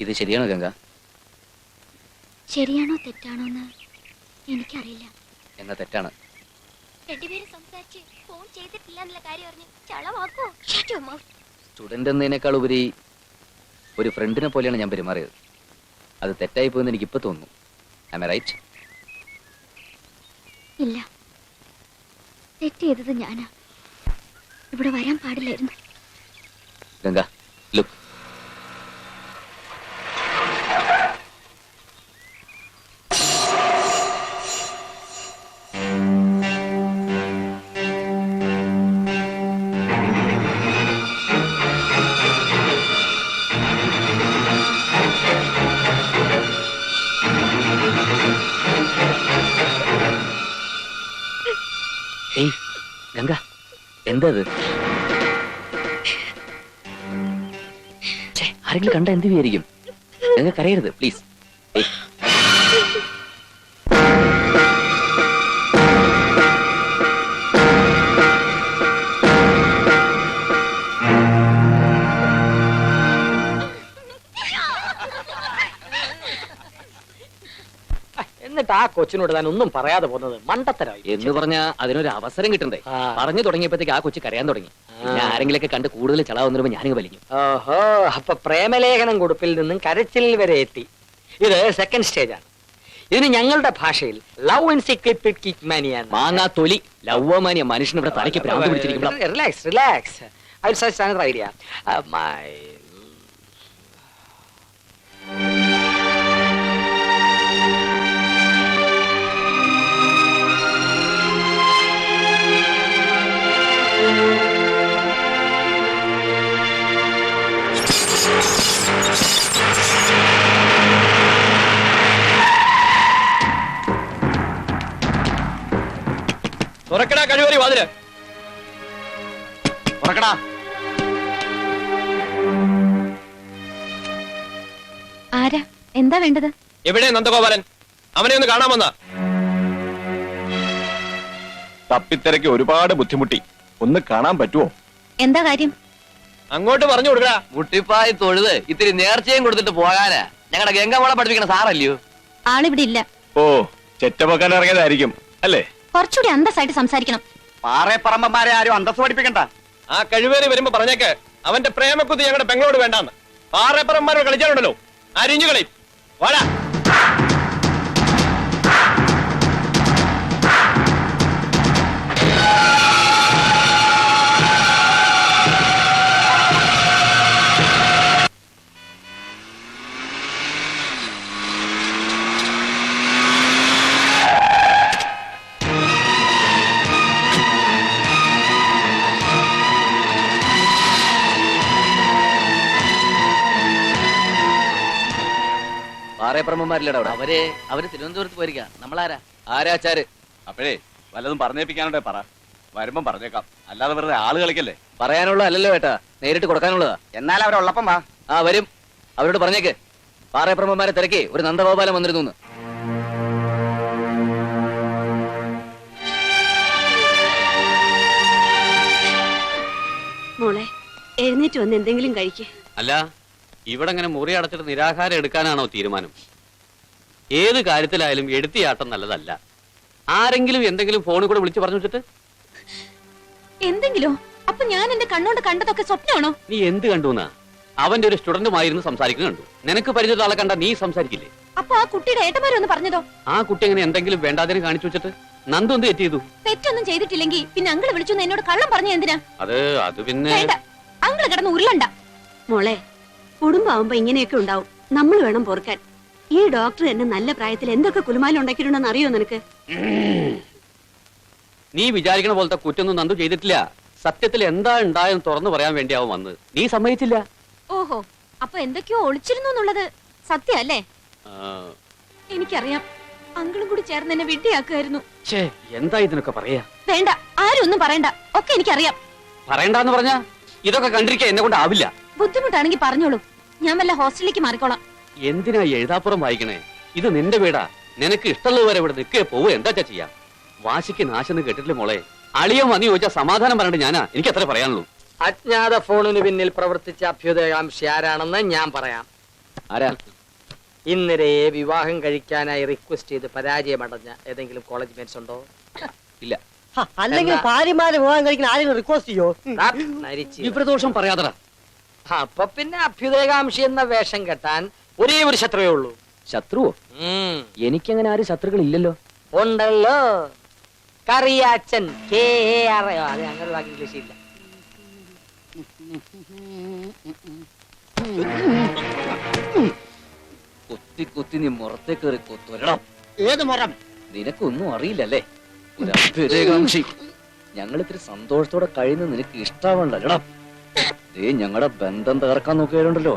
ഇത് ശരിയാണോ ഗംഗ? ശരിയാണോ തെറ്റാണോ എന്ന് എനിക്കറിയില്ല. എന്നാ തെറ്റാണ്. രണ്ടുപേരും സംസാരിച്ച് ഫോൺ ചെയ്തിട്ടില്ല എന്നുള്ള കാര്യം അറിഞ്ഞ് ചളവാക്കോ? സ്റ്റുഡന്റ് എന്നതിനേക്കാൾ ഉപരി ഒരു ഫ്രണ്ടിനെ പോലെയാണ് ഞാൻ പെരുമാറിയത്. അത് തെറ്റായി പോയെന്ന് എനിക്കിപ്പോ തോന്നുന്നു. Am I right? ഇല്ല, തെറ്റ് ചെയ്തത് ഞാനാ. ഇവിടെ വരാൻ പാടില്ലായിരുന്നു. ഗംഗ, ലുക്ക്. ഏയ് ഗംഗ, എന്താ ആരെങ്കിലും കണ്ട എന്ത് വിചാരിക്കും? ഗംഗ കരയരുത് പ്ലീസ്. എന്നിട്ട് ആ കൊച്ചിനോട് താൻ ഒന്നും പറയാതെ പോകുന്നത് മണ്ടത്തരായി എന്ന് പറഞ്ഞാ അതിനൊരു അവസരം കിട്ടണ്ടേ? പറഞ്ഞു തുടങ്ങിയപ്പോഴത്തേക്ക് ആ കൊച്ചു കരയാൻ തുടങ്ങി. പിന്നെ ആരെങ്കിലൊക്കെ കണ്ട് കൂടുതൽ ചളാവുന്നവരുമ്പോ ഞാനിങ്ങ് വലിഞ്ഞു. ഓഹോ, അപ്പൊ പ്രേമലേഖനം കൊടുപ്പിൽ നിന്നും കരച്ചിൽ വരെ എത്തി. ഇത് സെക്കൻഡ് സ്റ്റേജ് ആണ്. ഇതിന് ഞങ്ങളുടെ ഭാഷയിൽ ലവ് എൻസൈക്ലോപീഡിയ മാങ്ങാ തൊലി ലവ്വമാനിയ മനുഷ്യൻ ഇവിടെ തലയ്ക്ക് ഭ്രാന്ത് പിടിച്ചിരിക്കുമ്പോൾ. Relax relax. I will suggest another idea. തുറക്കടാ കഴിവറി വാതില് തുറക്കടാ. ആരാ? എന്താ വേണ്ടത്? എവിടെ നന്ദഗോപാലൻ? അവനെ ഒന്ന് കാണാൻ വന്ന. തപ്പിത്തിരക്ക് ഒരുപാട് ബുദ്ധിമുട്ടി. ഒന്ന് കാണാൻ പറ്റുമോ? എന്താ കാര്യം? അങ്ങോട്ട് പറഞ്ഞു കൊടുക്കടാ. മുട്ടിപ്പായി തൊഴുത് ഇത്തിരി നേർച്ചയും കൊടുത്തിട്ട് പോകാനാ. ഞങ്ങളുടെ ഗംഗാമോളെ പഠിപ്പിക്കണ സാറല്ലയോ? ആളിവിടെ ഇല്ല. ഓ, ചെറ്റപ്പൊക്കാൻ ഇറങ്ങിയതായിരിക്കും അല്ലേ? കുറച്ചുകൂടി അന്തസ്സായിട്ട് സംസാരിക്കണം. പാറേപ്പറമ്പന്മാരെ ആരും അന്തസ് പഠിപ്പിക്കണ്ട. ആ കഴിവേറി വരുമ്പോ പറഞ്ഞേക്ക് അവന്റെ പ്രേമക്കുത്തി ഞങ്ങളുടെ പെങ്ങളോട് വേണ്ടാന്ന്. പാറേപ്പറമ്പന്മാരോട് കളിച്ചാലുണ്ടല്ലോ അരിഞ്ഞു കളയും. വാടാ. പാറേപ്പറമ്പന്മാരില്ലടാ അവിടെ. അവര് തിരുവനന്തപുരത്ത് പോയിരിക്കാം. നമ്മളാരാ? ആരാച്ചാര്? അപ്പോഴേ വല്ലതും പറഞ്ഞേപ്പിക്കാനുണ്ടേ പറ. വരുമ്പം പറഞ്ഞേക്കാം, അല്ലാതെ വെറുതെ ആള് കളിക്കല്ലേ. പറയാനുള്ള അല്ലല്ലോ ഏട്ടാ, നേരിട്ട് കൊടുക്കാനുള്ളതാ. എന്നാൽ അവരുള്ളപ്പം വാ. ആ വരും. അവരോട് പറഞ്ഞേക്ക് പാറേപ്പറമ്പന്മാരെ തിരക്കി ഒരു നന്ദഗോപാലം വന്നിരുന്നു. മോളെ, എഴുന്നേറ്റ് വന്ന് എന്തെങ്കിലും കഴിക്ക്. അല്ല, ഇവിടെ അങ്ങനെ മുറി അടച്ചിട്ട് നിരാഹാരം എടുക്കാനാണോ തീരുമാനം? ഏത് കാര്യത്തിലായാലും എടുത്തിയാട്ടം നല്ലതല്ല. ആരെങ്കിലും എന്തെങ്കിലും ഫോണിൽ കൂടെ വിളിച്ചു പറഞ്ഞു വെച്ചിട്ട് എന്തെങ്കിലും? അപ്പൊ ഞാൻ എന്റെ കണ്ണോണ്ട് കണ്ടതൊക്കെ സ്വപ്നമാണോ? നീ എന്ത് കണ്ടുന്നാ? അവന്റെ ഒരു സ്റ്റുഡന്റുമായിരുന്നു സംസാരിക്കുന്നത് കണ്ടു. നിനക്ക് പരിചയമുള്ള ആളെ കണ്ടാ നീ സംസാരിക്കില്ലേ? അപ്പൊ ആ കുട്ടിയുടെ ഏട്ടന്മാരൊന്ന് പറഞ്ഞതോ? ആ കുട്ടി അങ്ങനെ എന്തെങ്കിലും വേണ്ടാതിനെ കാണിച്ചു വെച്ചിട്ട് നന്ദു എന്ത് തെറ്റ് ചെയ്തു? തെറ്റൊന്നും ചെയ്തിട്ടില്ലെങ്കിൽ പിന്നെ അങ്കിള് വിളിച്ചു എന്നോട് കള്ളം പറഞ്ഞു എന്തിനാ? അത് പിന്നെ വേണ്ട, അങ്കിള് കിടന്ന് ഉരുളണ്ട. മോളെ, കുടുംബമാവുമ്പോ ഇങ്ങനെയൊക്കെ ഉണ്ടാവും. നമ്മൾ വേണം പൊറുക്കാൻ. ഈ ഡോക്ടർ എന്നെ നല്ല പ്രായത്തിൽ എന്തൊക്കെ കുലുമാലം ഉണ്ടാക്കിയിട്ടുണ്ടെന്ന് അറിയോ നിനക്ക്? നീ വിചാരിക്കണ പോലത്തെ കുറ്റൊന്നും നന്ദു ചെയ്തിട്ടില്ല. സത്യത്തിൽ എന്താ ഉണ്ടായെന്ന് തുറന്നു പറയാൻ വേണ്ടിയാവും വന്ന്. നീ സമ്മതിച്ചില്ല. ഓഹോ, അപ്പൊ എന്തൊക്കെയോ ഒളിച്ചിരുന്നു എന്നുള്ളത് സത്യമല്ലേ? എനിക്കറിയാം. അങ്കിളും കൂടി ചേർന്ന് എന്നെ വിഡ്ഢിയാക്കുമായിരുന്നു. എന്താ ഇതിനൊക്കെ പറയാ? വേണ്ട, ആരും ഒന്നും പറയണ്ട. ഒക്കെ എനിക്കറിയാം. പറയണ്ടെന്ന് പറഞ്ഞാ ഇതൊക്കെ കണ്ടിരിക്കാൻ എന്നെ കൊണ്ടാവില്ല. ബുദ്ധിമുട്ടാണെങ്കിൽ പറഞ്ഞോളൂ, ഞാൻ വല്ല ഹോസ്റ്റലിലേക്ക് മാറിക്കോളാം. എന്തിനാ എഴുതാപ്പുറം വായിക്കണേ? ഇത് നിന്റെ വീടാ. നിനക്ക് ഇഷ്ടമുള്ളവരെ ഇവിടെ നിൽക്കേ പോവോ, എന്താ ചെയ്യാം. വാശിക്ക് നാശെന്ന് കേട്ടിട്ടില്ല മോളെ. അളിയോ വന്ന് ചോദിച്ചാൽ സമാധാനം പറഞ്ഞിട്ട് ഞാനാ. എനിക്ക് അത്ര പറയാനുള്ളൂ. അജ്ഞാത ഫോണിന് പിന്നിൽ പ്രവർത്തിച്ച അഭ്യുദയകാംക്ഷി ആരാണെന്ന് ഞാൻ പറയാം. ആരാ? ഇന്നരയെ വിവാഹം കഴിക്കാനായി റിക്വസ്റ്റ് ചെയ്ത് പരാജയമടഞ്ഞ ഏതെങ്കിലും കോളേജ് മേറ്റ്സ് ഉണ്ടോ? ഇല്ല. അല്ലെങ്കിൽ ഭാര്യമാരെ വിവാഹം കഴിക്കുന്ന ആരെങ്കിലും റിക്വസ്റ്റ് ചെയ്യോ? നരിച്ച്. വിപ്രദോഷം പറയാതടാ. അപ്പൊ പിന്നെ അഭ്യുദയകാംക്ഷി എന്ന വേഷം കെട്ടാൻ ഒരേ ഒരു ശത്രുവേ ഉള്ളൂ. ശത്രുവോ? എനിക്കങ്ങനെ ആരും ശത്രുക്കൾ ഇല്ലല്ലോ. ഉണ്ടല്ലോ, കറിയാച്ചൻ. അത് അങ്ങനെ വാക്ക് ഇംഗ്ലീഷ് ഇല്ല. കുത്തി കുത്തി നീ മുറത്തെ കയറി കൊത്തുവരണം. ഏത് മുറം? നിനക്കൊന്നും അറിയില്ലല്ലേ? ഒരു അഭ്യുദയകാംക്ഷി. ഞങ്ങൾ ഇത്തിരി സന്തോഷത്തോടെ കഴിയുന്ന നിനക്ക് ഇഷ്ടാവണ്ടല്ലടാ. ദേ ഞങ്ങളുടെ ബന്ധം തകർക്കാൻ നോക്കിയാലുണ്ടല്ലോ,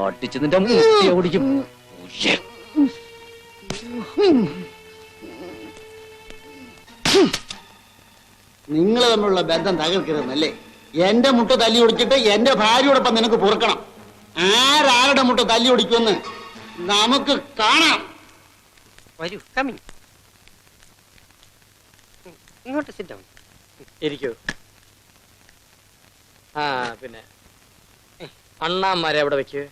അടിച്ച് നിന്റെ മുട്ടിയെ ഓടിക്കും. നിങ്ങൾ തമ്മിലുള്ള ബന്ധം തകർക്കരുതെന്നല്ലേ? എന്റെ മുട്ട തല്ലി ഒടിച്ചിട്ട് എന്റെ ഭാര്യയോടൊപ്പം നിനക്ക് പൊറുക്കണം. ആരാരുടെ മുട്ട തല്ലി ഒടിക്കുമെന്ന് നമുക്ക് കാണാം. വരൂ, കമ്മിങ്. ഇങ്ങോട്ട് സിറ്റ് ഡൗൺ. ഇരിക്കൂ. ആ പിന്നെ അണ്ണാമാരെ അവിടെ വെക്കൂ.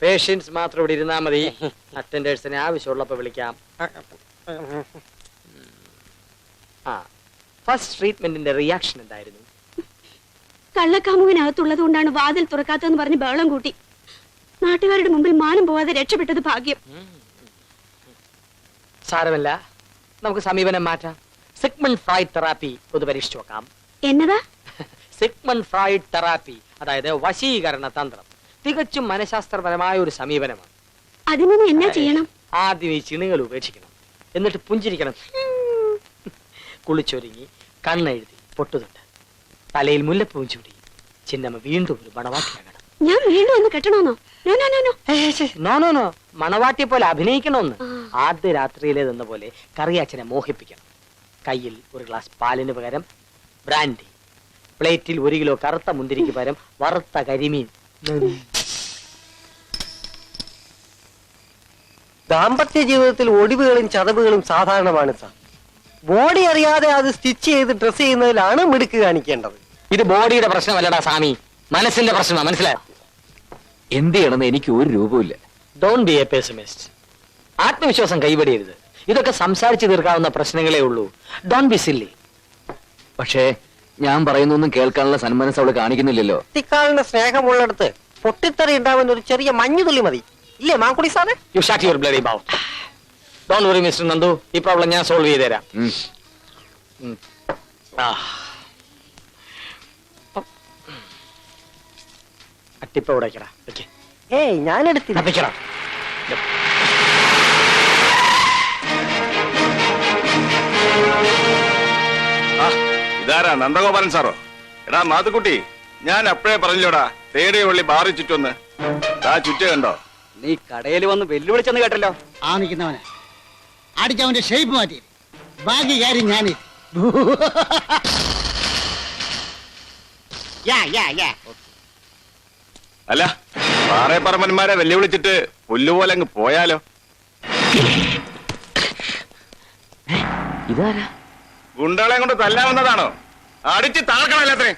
പേഷ്യൻസ് മാത്രം ഇവിടെ ഇരുന്നാ മതി. അറ്റൻഡേഴ്സിനെ ആവശ്യമുള്ളപ്പോ വിളിക്കാം. ആ, ഫസ്റ്റ് ട്രീറ്റ്മെന്റിന്റെ റിയാക്ഷൻ എന്തായിരുന്നു? കള്ളക്കാമുകനകത്തുള്ളത് കൊണ്ടാണ് വാതിൽ തുറക്കാത്തതെന്ന് പറഞ്ഞ് ബഹളം കൂട്ടി. നാട്ടുകാരുടെ മുമ്പിൽ മാനം പോവാതെ രക്ഷപ്പെട്ടത് ഭാഗ്യം. സാരമല്ല, നമുക്ക് സമീപനം മാറ്റാം. സിഗ്മണ്ട് ഫ്രോയിഡ് തെറാപ്പി ഒന്ന് പരീക്ഷിച്ചു നോക്കാം. എന്നതാ? സിഗ്മണ്ട് ഫ്രോയിഡ് തെറാപ്പി, അതായത് വശീകരണ തന്ത്രം. തികച്ചും മനഃശാസ്ത്രപരമായ ഒരു സമീപനമാണ്. അതിന് എന്നാ ചെയ്യണം? ആദ്യം ഈ ചിണുകൾ ഉപേക്ഷിക്കണം, എന്നിട്ട് പുഞ്ചിരിക്കണം. കുളിച്ചൊരുങ്ങി കണ്ണെഴുതി പൊട്ടുതുണ്ട്, തലയിൽ മുല്ലപ്പൂവും ചൂടി ചിന്നമ്മ വീണ്ടും ഒരു മണവാട്ടിയാകണം. ഞാൻ വീണ്ടും ഒന്ന് കെട്ടണോന്നോ? നോ, മണവാട്ടിയെ പോലെ അഭിനയിക്കണമെന്ന്. ആദ്യ രാത്രിയിലേതെന്ന പോലെ കറിയാച്ചനെ മോഹിപ്പിക്കണം. കയ്യിൽ ഒരു ഗ്ലാസ് പാലിന് പകരം ബ്രാൻഡി, പ്ലേറ്റിൽ 1 കിലോ കറുത്ത മുന്തിരിക്ക് പകരം വറുത്ത കരിമീൻ. ദാമ്പത്യ ജീവിതത്തിൽ ഒടിവുകളും ചതവുകളും സാധാരണമാണ് സാർ. ബോഡി അറിയാതെ അത് സ്റ്റിച്ച് ചെയ്ത് ഡ്രസ് ചെയ്യുന്നതിലാണ് മിടുക്ക് കാണിക്കേണ്ടത്. ഇത് ബോഡിയുടെ പ്രശ്നമല്ലടാ സ്വാമി, മനസ്സിന്റെ പ്രശ്നമാണ്. മനസ്സിലായോ? എന്ത് ചെയ്യണമെന്ന് എനിക്ക് ഒരു രൂപമില്ല. Don't be a pessimist. ആത്മവിശ്വാസം കൈവടിയരുത്. ഇതൊക്കെ സംസാരിച്ചു തീർക്കാവുന്ന പ്രശ്നങ്ങളേ ഉള്ളൂ. Don't be silly. പക്ഷേ ഞാൻ പറയുന്നൊന്നും കേൾക്കാനുള്ള സന്മനസ് അവള് കാണിക്കുന്നില്ലല്ലോ. കുട്ടിക്കാലിന് സ്നേഹമുള്ളിടത്ത് പൊട്ടിത്തെറി ഉണ്ടാവുന്ന ഒരു ചെറിയ മഞ്ഞുതുള്ളി മതി, ഇല്ലേ മാങ്കുടി സാറേ? You shut your bloody mouth. Don't worry mister Nandu, ഈ പ്രോബ്ലം ഞാൻ സോൾവ് ചെയ്ത് തരാം. അട്ടിപ്പ ഉടയ്ക്കടാ. ഏയ് ഞാനെടുത്തില്ല. വെക്കടാ. ഇതാരാ, നന്ദഗോപാലൻ സാറോ? എടാ മാത്തുക്കുട്ടി, ഞാൻ അപ്പോഴേ പറഞ്ഞില്ലോടാ തേടിയ വള്ളി ബാറി ചുറ്റൊന്ന്. ആ ചുറ്റ കണ്ടോ? നീ കടയിൽ വന്ന് വെല്ലുവിളിച്ചെന്ന് കേട്ടല്ലോ. ആ നിൽക്കുന്നവനെ അടിച്ചവന്റെ ഷേപ്പ് മാറ്റി. ബാക്കി കാര്യം ഞാൻ അല്ല, പാറേപ്പറമ്പന്മാരെ വെല്ലുവിളിച്ചിട്ട് പുല്ലുപോലെ അങ്ങ് പോയാലോ? ഇതാരാ? ഗുണ്ടകളെ കൊണ്ട് തല്ലാവുന്നതാണോ? അടിച്ച് താക്കണല്ലോ അത്രയും.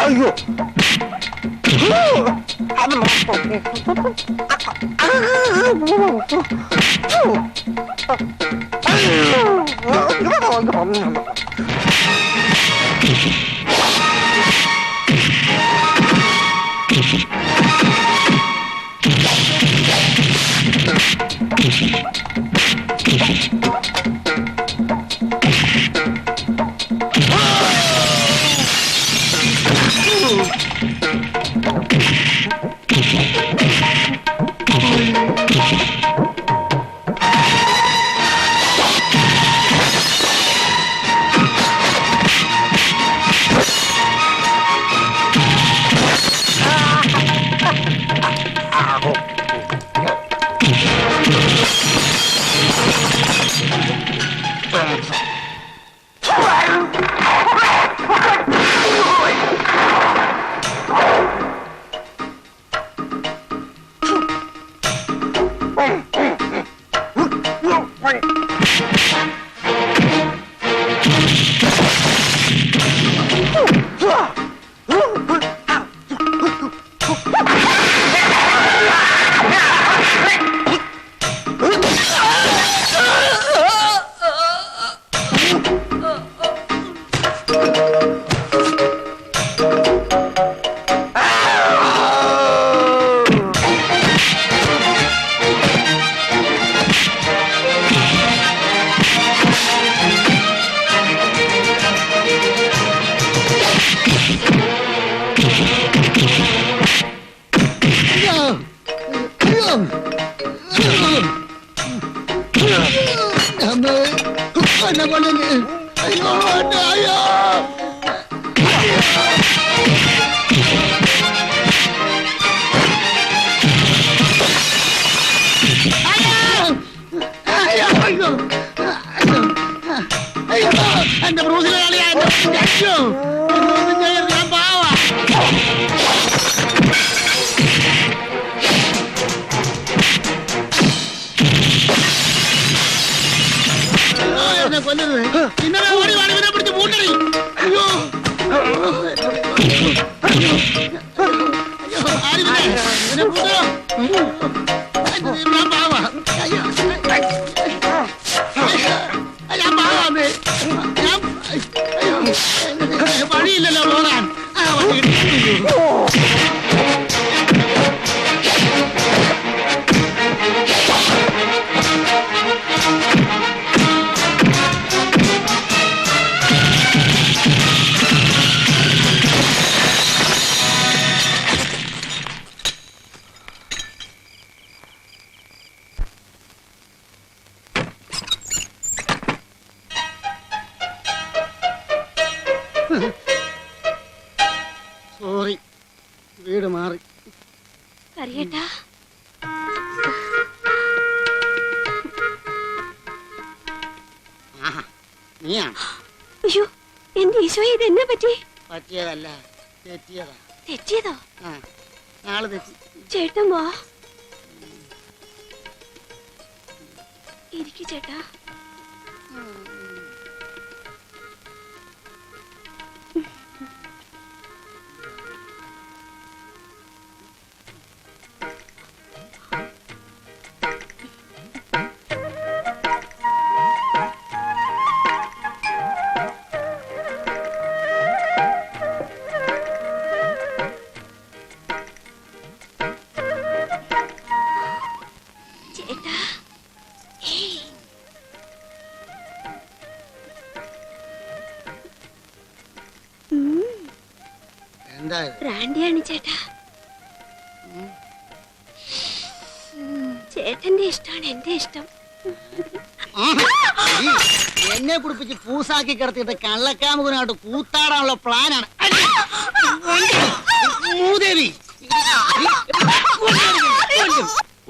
അയ്യോ എന്നെ കൊല്ലുന്നു. അയ്യോ എന്നെ, അയ്യോ. എന്റെ ബ്രൂസിലെ കളിയാ ഞാൻ പാവാ. എന്നെ കൊല്ലരുത്. ഇന്നലെ ഓടി വാടിവിനെ പിടിച്ച് പൂട്ടടി. അയ്യോ ആരിവിനെ എന്നെ പൂട്ടോ. ഞാൻ പാവാ. അയ്യോ ഞാൻ പാവാന്നേ. ഞാൻ അയ്യോ വഴിയില്ലല്ലോ ഓടാൻ. ആ വഴി സോറി, വീട് മാറി. കറിയേട്ടാ, നീയാണ് അയ്യോ എന്റെ ഈശോയെ ഇത് എന്നെ പറ്റി? പറ്റിയതല്ല, തെറ്റിയതാ. തെറ്റിയതോ? ആ നാളെ തെറ്റി. ചേട്ടൻ വാ. ഇരിക്കു ചേട്ടാ. ചേട്ടാ, എന്താ ബ്രാൻഡിയാണ് ചേട്ടാ. ചേട്ടന്റെ ഇഷ്ടമാണ് എന്റെ ഇഷ്ടം. എന്നെ കുടിപ്പിച്ച് പൂസാക്കി കിടത്തിയിട്ട് കള്ളക്കാമുകനായിട്ട് കൂത്താടാനുള്ള പ്ലാനാണ്. മൂദേവി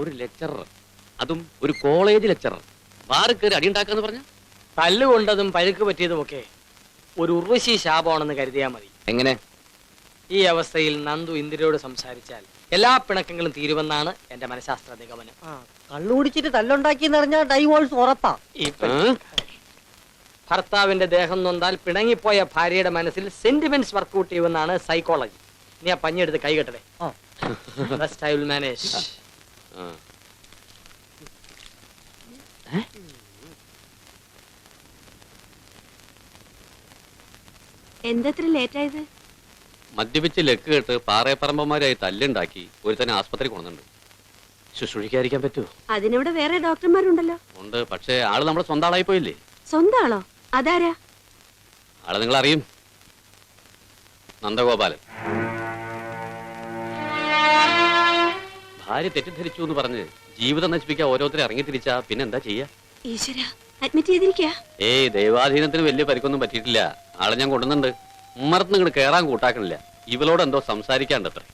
ഒരു ലെക്ചറർ, അതും ഒരു കോളേജ് ലെക്ചറർ, ബാറ് കയറി അടിയുണ്ടാക്കാന്ന് പറഞ്ഞ തല്ലുകൊണ്ടതും പഴുക്ക് പറ്റിയതുമൊക്കെ ഒരു ഉർവശി ശാപമാണെന്ന് കരുതിയാ മതി. എങ്ങനെ? ഈ അവസ്ഥയിൽ നന്ദു ഇന്ദിരയോട് സംസാരിച്ചാൽ എല്ലാ പിണക്കങ്ങളും തീരുമെന്നാണ് എന്റെ മനഃശാസ്ത്ര നിഗമനം. കള്ളു കുടിച്ചിട്ട് തല്ലുണ്ടാക്കിയെന്ന് പറഞ്ഞാൽ ഡൈവോഴ്സ് ഉറപ്പാ. ഭർത്താവിന്റെ ദേഹം നൊന്താൽ പിണങ്ങിപ്പോയ ഭാര്യയുടെ മനസ്സിൽ സെന്റിമെന്റ്സ് വർക്ക്ഔട്ട് ചെയ്യുമെന്നാണ് സൈക്കോളജി. നീ ആ പഞ്ഞെടുത്ത് കൈകെട്ടേ. Rest I will manage. എന്തത്ര ലേറ്റ് ആയത്? മദ്യപിച്ച് ലക്ക് കേട്ട് പാറയപ്പറമ്പന്മാരായി തല്ലുണ്ടാക്കി ഒരുത്തനെ ആസ്പത്രി കൊണ്ടുണ്ട്. ശുശ്രൂഷിക്കാതിരിക്കാൻ പറ്റുമോ? അതിനിവിടെ വേറെ ഡോക്ടർമാരുണ്ടല്ലോ. ഉണ്ട്, പക്ഷേ ആള് നമ്മുടെ സ്വന്തം ആളായി പോയില്ലേ. സ്വന്തം ആളോ? അതാരാ? ആളെ നിങ്ങൾ അറിയും, നന്ദഗോപാലൻ. ഭാര്യ തെറ്റിദ്ധരിച്ചു എന്ന് പറഞ്ഞ് ജീവിതം നശിപ്പിക്കാൻ ഓരോരുത്തരെ ഇറങ്ങി തിരിച്ചാ പിന്നെ എന്താ ചെയ്യാ? ഈശ്വര, അഡ്മിറ്റ് ചെയ്തിരിക്കാ? ഏയ്, ദൈവാധീനത്തിന് വലിയ പരിക്കൊന്നും പറ്റിയിട്ടില്ല. ആളെ ഞാൻ കൊണ്ടുവന്നുണ്ട്. ഉമ്മറത്ത് ഇങ്ങോട്ട് കയറാൻ കൂട്ടാക്കണില്ല. ഇവളോട് എന്തോ സംസാരിക്കാണ്ടത്രേ.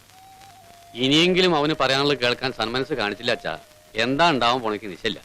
ഇനിയെങ്കിലും അവന് പറയാനുള്ളത് കേൾക്കാൻ സന്മനസ് കാണിച്ചില്ല അച്ഛാ. എന്താ ഉണ്ടാവാൻ പോണെക്ക് നിശ്ചയില്ല.